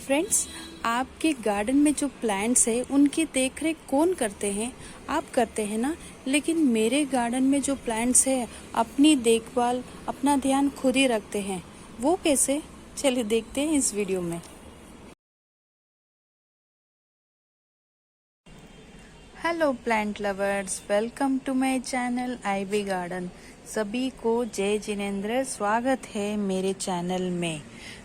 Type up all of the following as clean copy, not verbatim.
Friends, आपके garden में जो प्लांट्स है उनकी देखरेख कौन करते हैं? आप करते हैं ना। लेकिन मेरे गार्डन में जो प्लांट्स है अपनी देखभाल अपना ध्यान खुद ही रखते हैं। वो कैसे? चलिए देखते हैं इस वीडियो में। Hello plant lovers, welcome to my channel IB garden. सभी को जय जिनेंद्र, स्वागत है मेरे चैनल में।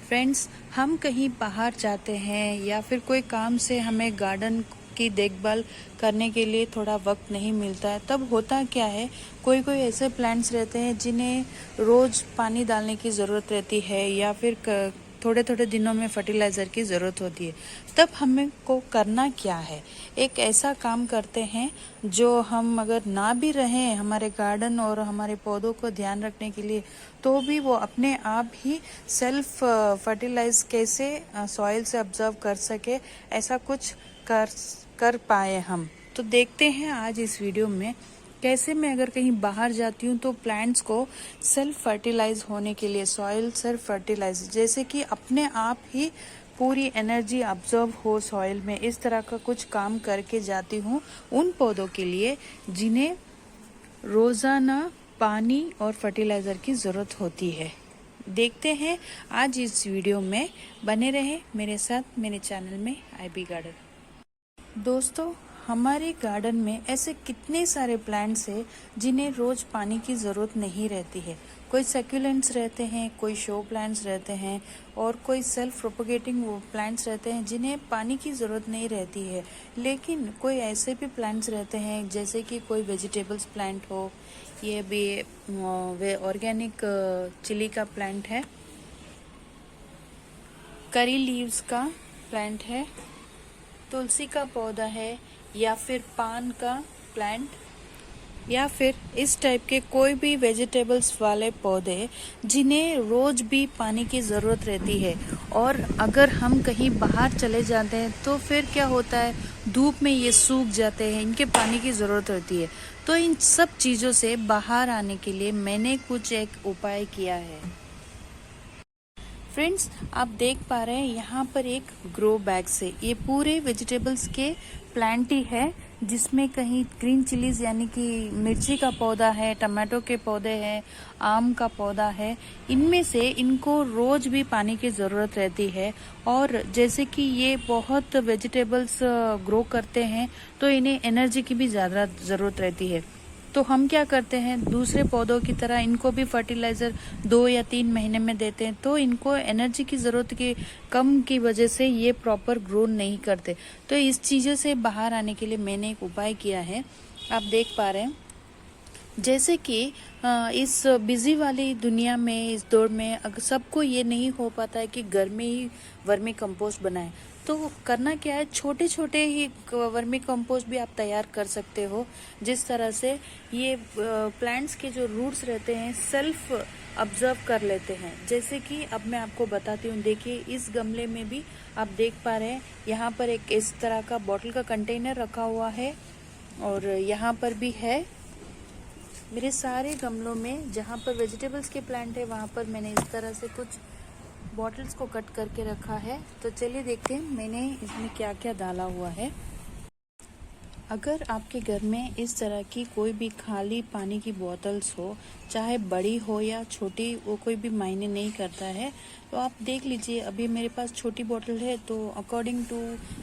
फ्रेंड्स, हम कहीं बाहर जाते हैं या फिर कोई काम से हमें गार्डन की देखभाल करने के लिए थोड़ा वक्त नहीं मिलता है, तब होता क्या है, कोई कोई ऐसे प्लांट्स रहते हैं जिन्हें रोज पानी डालने की ज़रूरत रहती है या फिर थोड़े थोड़े दिनों में फर्टिलाइज़र की ज़रूरत होती है। तब हमें को करना क्या है? एक ऐसा काम करते हैं जो हम अगर ना भी रहें हमारे गार्डन और हमारे पौधों को ध्यान रखने के लिए, तो भी वो अपने आप ही सेल्फ फर्टिलाइज कैसे सॉइल से ऑब्जर्व कर सके, ऐसा कुछ कर पाए हम। तो देखते हैं आज इस वीडियो में कैसे मैं अगर कहीं बाहर जाती हूँ तो प्लांट्स को सेल्फ फर्टिलाइज होने के लिए, सॉइल सेल्फ फर्टिलाइज, जैसे कि अपने आप ही पूरी एनर्जी ऑब्जर्व हो सॉइल में, इस तरह का कुछ काम करके जाती हूँ उन पौधों के लिए जिन्हें रोजाना पानी और फर्टिलाइजर की जरूरत होती है। देखते हैं आज इस वीडियो में, बने रहे मेरे साथ मेरे चैनल में आईबी गार्डन। दोस्तों, हमारे गार्डन में ऐसे कितने सारे प्लांट्स हैं जिन्हें रोज पानी की ज़रूरत नहीं रहती है। कोई सक्यूलेंट्स रहते हैं, कोई शो प्लांट्स रहते हैं और कोई सेल्फ प्रोपगेटिंग प्लांट्स रहते हैं जिन्हें पानी की ज़रूरत नहीं रहती है। लेकिन कोई ऐसे भी प्लांट्स रहते हैं जैसे कि कोई वेजिटेबल्स प्लांट हो, ये भी वे ऑर्गेनिक चिली का प्लांट है, करी लीव्स का प्लांट है, तुलसी का पौधा है, या फिर पान का प्लांट, या फिर इस टाइप के कोई भी वेजिटेबल्स वाले पौधे जिन्हें रोज भी पानी की ज़रूरत रहती है। और अगर हम कहीं बाहर चले जाते हैं तो फिर क्या होता है, धूप में ये सूख जाते हैं, इनके पानी की ज़रूरत होती है। तो इन सब चीज़ों से बाहर आने के लिए मैंने कुछ एक उपाय किया है। फ्रेंड्स, आप देख पा रहे हैं यहाँ पर एक ग्रो बैग से ये पूरे वेजिटेबल्स के प्लांट ही है, जिसमें कहीं ग्रीन चिलीज यानी कि मिर्ची का पौधा है, टमाटो के पौधे हैं, आम का पौधा है। इनमें से इनको रोज भी पानी की ज़रूरत रहती है। और जैसे कि ये बहुत वेजिटेबल्स ग्रो करते हैं तो इन्हें एनर्जी की भी ज़्यादा ज़रूरत रहती है। तो हम क्या करते हैं, दूसरे पौधों की तरह इनको भी फर्टिलाइजर 2 या 3 महीने में देते हैं, तो इनको एनर्जी की ज़रूरत की कम की वजह से ये प्रॉपर ग्रो नहीं करते। तो इस चीज़ों से बाहर आने के लिए मैंने एक उपाय किया है। आप देख पा रहे हैं, जैसे कि इस बिजी वाली दुनिया में, इस दौर में अगर सबको ये नहीं हो पाता है कि घर में ही वर्मी कंपोस्ट बनाएं, तो करना क्या है, छोटे छोटे ही वर्मी कंपोस्ट भी आप तैयार कर सकते हो, जिस तरह से ये प्लांट्स के जो रूट्स रहते हैं सेल्फ ऑब्जर्व कर लेते हैं। जैसे कि अब मैं आपको बताती हूँ, देखिए इस गमले में भी आप देख पा रहे हैं, यहाँ पर एक इस तरह का बॉटल का कंटेनर रखा हुआ है और यहाँ पर भी है। मेरे सारे गमलों में जहाँ पर वेजिटेबल्स के प्लांट है वहाँ पर मैंने इस तरह से कुछ बॉटल्स को कट करके रखा है। तो चलिए देखते हैं मैंने इसमें क्या क्या डाला हुआ है। अगर आपके घर में इस तरह की कोई भी खाली पानी की बोतल्स हो, चाहे बड़ी हो या छोटी, वो कोई भी मायने नहीं करता है। तो आप देख लीजिए, अभी मेरे पास छोटी बोतल है तो अकॉर्डिंग टू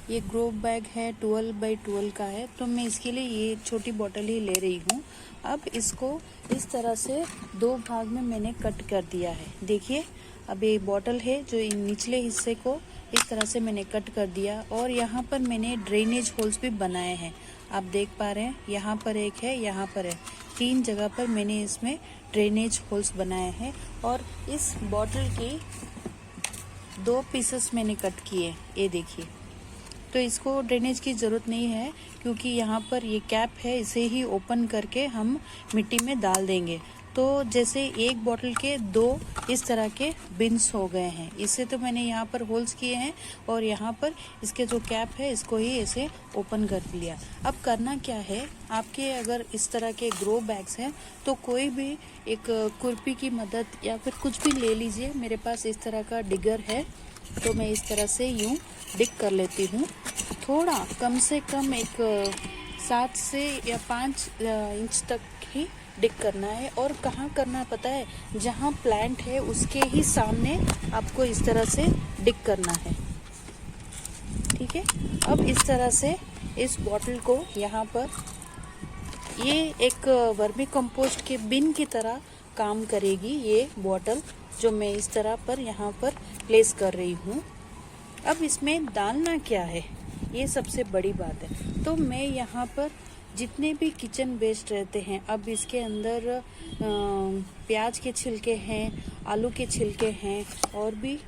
ये ग्रो बैग है 12 बाई 12 का है, तो मैं इसके लिए ये छोटी बोतल ही ले रही हूँ। अब इसको इस तरह से 2 भाग में मैंने कट कर दिया है। देखिए, अब ये बॉटल है जो निचले हिस्से को इस तरह से मैंने कट कर दिया और यहाँ पर मैंने ड्रेनेज होल्स भी बनाए हैं। आप देख पा रहे हैं, यहाँ पर एक है, यहाँ पर है, 3 जगह पर मैंने इसमें ड्रेनेज होल्स बनाए हैं। और इस बॉटल की 2 पीसेस मैंने कट किए, ये देखिए। तो इसको ड्रेनेज की ज़रूरत नहीं है क्योंकि यहाँ पर ये कैप है, इसे ही ओपन करके हम मिट्टी में डाल देंगे। तो जैसे एक बॉटल के 2 इस तरह के बिन्स हो गए हैं। इससे तो मैंने यहाँ पर होल्स किए हैं और यहाँ पर इसके जो कैप है इसको ही ऐसे ओपन कर लिया। अब करना क्या है, आपके अगर इस तरह के ग्रो बैग्स हैं तो कोई भी एक खुरपी की मदद या फिर कुछ भी ले लीजिए। मेरे पास इस तरह का डिगर है तो मैं इस तरह से यूं डिग कर लेती हूँ। थोड़ा कम से कम एक 7 से या 5 इंच तक ही डिग करना है। और कहाँ करना है पता है? जहाँ प्लांट है उसके ही सामने आपको इस तरह से डिग करना है। ठीक है, अब इस तरह से इस बॉटल को यहाँ पर, ये एक वर्मी कंपोस्ट के बिन की तरह काम करेगी ये बॉटल, जो मैं इस तरह पर यहाँ पर प्लेस कर रही हूँ। अब इसमें डालना क्या है, ये सबसे बड़ी बात है। तो मैं यहाँ पर जितने भी किचन वेस्ट रहते हैं, अब इसके अंदर प्याज के छिलके हैं, आलू के छिलके हैं, और भी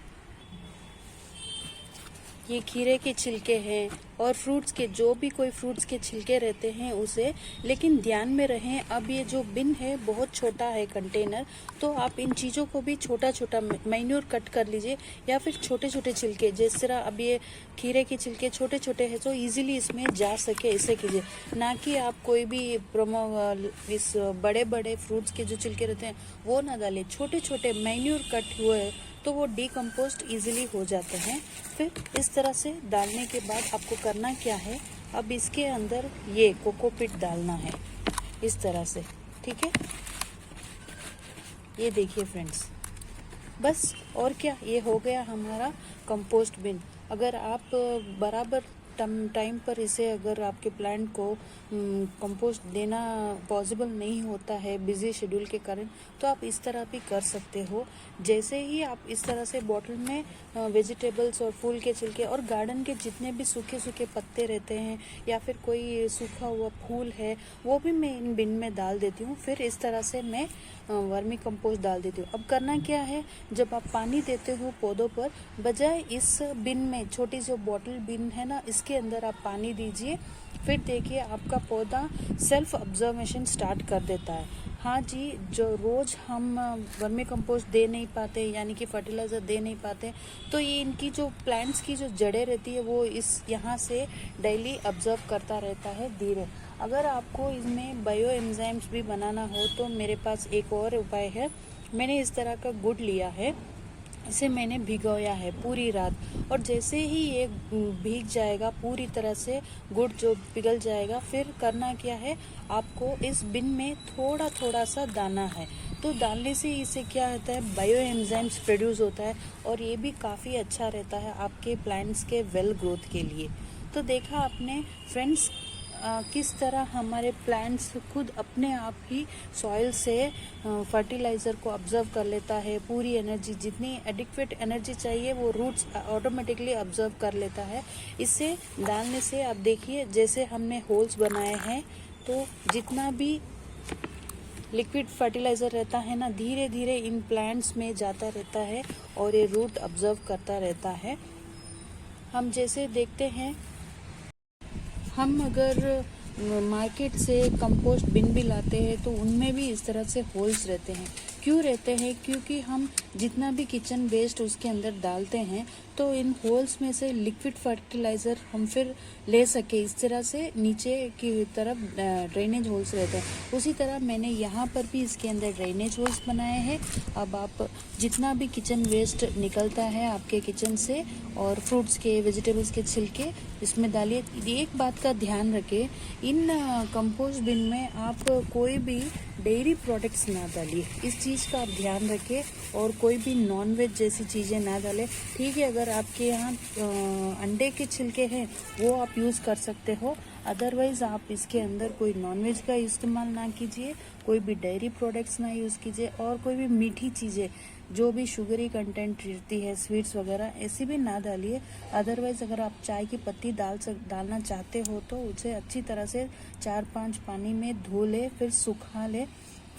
ये खीरे के छिलके हैं, और फ्रूट्स के, जो भी कोई फ्रूट्स के छिलके रहते हैं उसे। लेकिन ध्यान में रहें, अब ये जो बिन है बहुत छोटा है कंटेनर, तो आप इन चीज़ों को भी छोटा छोटा मैन्योर कट कर लीजिए, या फिर छोटे छोटे छिलके, जिस तरह अब ये खीरे के छिलके छोटे छोटे हैं तो इजीली इसमें जा सके, ऐसे कीजिए। ना कि आप कोई भी इस बड़े बड़े फ्रूट्स के जो छिलके रहते हैं वो ना डालें, छोटे छोटे मैन्योर कट हुए तो वो डिकम्पोस्ट इजीली हो जाते हैं। फिर इस तरह से डालने के बाद आपको करना क्या है, अब इसके अंदर ये कोकोपीट डालना है इस तरह से। ठीक है, ये देखिए फ्रेंड्स, बस और क्या, ये हो गया हमारा कंपोस्ट बिन। अगर आप बराबर टाइम पर इसे, अगर आपके प्लांट को कंपोस्ट देना पॉसिबल नहीं होता है बिजी शेड्यूल के कारण, तो आप इस तरह भी कर सकते हो। जैसे ही आप इस तरह से बॉटल में वेजिटेबल्स और फूल के छिलके और गार्डन के जितने भी सूखे सूखे पत्ते रहते हैं, या फिर कोई सूखा हुआ फूल है, वो भी मैं इन बिन में डाल देती हूँ। फिर इस तरह से मैं वर्मी कंपोस्ट डाल देती हूँ। अब करना क्या है, जब आप पानी देते हो पौधों पर, बजाय इस बिन में, छोटी जो बॉटल बिन है ना, इसके अंदर आप पानी दीजिए। फिर देखिए आपका पौधा सेल्फ ऑब्जर्वेशन स्टार्ट कर देता है। हाँ जी, जो रोज़ हम वर्मी कंपोस्ट दे नहीं पाते, यानी कि फर्टिलाइज़र दे नहीं पाते, तो ये इनकी जो प्लांट्स की जो जड़ें रहती है वो इस यहाँ से डेली ऑब्जर्व करता रहता है धीरे। अगर आपको इसमें बायो एंजाइम्स भी बनाना हो तो मेरे पास एक और उपाय है। मैंने इस तरह का गुड़ लिया है, इसे मैंने भिगोया है पूरी रात, और जैसे ही ये भीग जाएगा पूरी तरह से, गुड़ जो पिघल जाएगा, फिर करना क्या है, आपको इस बिन में थोड़ा थोड़ा सा दाना है, तो डालने से इसे क्या होता है, बायो एंजाइम्स प्रोड्यूस होता है, और ये भी काफ़ी अच्छा रहता है आपके प्लांट्स के वेल ग्रोथ के लिए। तो देखा आपने फ्रेंड्स, किस तरह हमारे प्लांट्स खुद अपने आप ही सॉइल से फर्टिलाइज़र को ऑब्जर्व कर लेता है। पूरी एनर्जी, जितनी एडिक्वेट एनर्जी चाहिए वो रूट्स ऑटोमेटिकली ऑब्जर्व कर लेता है। इसे डालने से आप देखिए, जैसे हमने होल्स बनाए हैं, तो जितना भी लिक्विड फर्टिलाइज़र रहता है ना, धीरे धीरे इन प्लांट्स में जाता रहता है और ये रूट ऑब्जर्व करता रहता है। हम जैसे देखते हैं, हम अगर मार्केट से कंपोस्ट बिन भी लाते हैं तो उनमें भी इस तरह से होल्स रहते हैं। क्यों रहते हैं? क्योंकि हम जितना भी किचन वेस्ट उसके अंदर डालते हैं तो इन होल्स में से लिक्विड फर्टिलाइज़र हम फिर ले सके, इस तरह से नीचे की तरफ ड्रेनेज होल्स रहते हैं। उसी तरह मैंने यहाँ पर भी इसके अंदर ड्रेनेज होल्स बनाए हैं। अब आप जितना भी किचन वेस्ट निकलता है आपके किचन से, और फ्रूट्स के, वेजिटेबल्स के छिलके इसमें डालिए। एक बात का ध्यान रखें, इन कंपोस्ट बिन में आप कोई भी डेयरी प्रोडक्ट्स ना डालिए, इस चीज़ का आप ध्यान रखें, और कोई भी नॉनवेज जैसी चीज़ें ना डालें। ठीक है, अगर आपके यहाँ अंडे के छिलके हैं वो आप यूज़ कर सकते हो, अदरवाइज़ आप इसके अंदर कोई नॉनवेज का इस्तेमाल ना कीजिए, कोई भी डेयरी प्रोडक्ट्स ना यूज़ कीजिए, और कोई भी मीठी चीज़ें जो भी शुगरी कंटेंट रहती है, स्वीट्स वगैरह, ऐसी भी ना डालिए। अदरवाइज़ अगर आप चाय की पत्ती डालना चाहते हो तो उसे अच्छी तरह से 4-5 पानी में धो ले, फिर सुखा ले,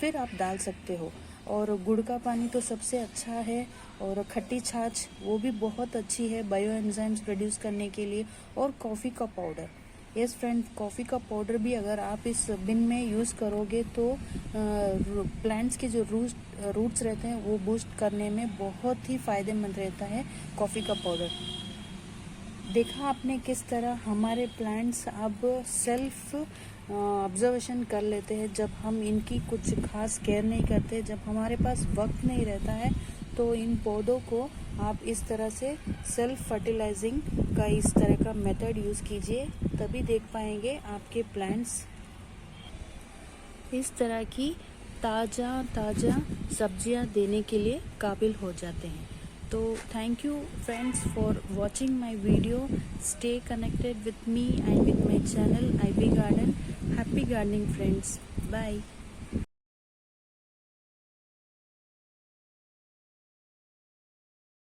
फिर आप डाल सकते हो। और गुड़ का पानी तो सबसे अच्छा है, और खट्टी छाछ वो भी बहुत अच्छी है बायो एंजाइम्स प्रोड्यूस करने के लिए। और कॉफ़ी का पाउडर, यस फ्रेंड, कॉफ़ी का पाउडर भी अगर आप इस बिन में यूज़ करोगे तो प्लांट्स के जो रूट्स रहते हैं वो बूस्ट करने में बहुत ही फ़ायदेमंद रहता है कॉफ़ी का पाउडर। देखा आपने किस तरह हमारे प्लांट्स अब सेल्फ ऑब्जर्वेशन कर लेते हैं, जब हम इनकी कुछ खास केयर नहीं करते, जब हमारे पास वक्त नहीं रहता है तो इन पौधों को आप इस तरह से सेल्फ फर्टिलाइजिंग का इस तरह का मेथड यूज़ कीजिए, तभी देख पाएंगे आपके प्लांट्स इस तरह की ताज़ा सब्जियां देने के लिए काबिल हो जाते हैं। तो thank you friends for watching my video. Stay connected with me and with my channel IB Garden. Happy gardening friends. Bye.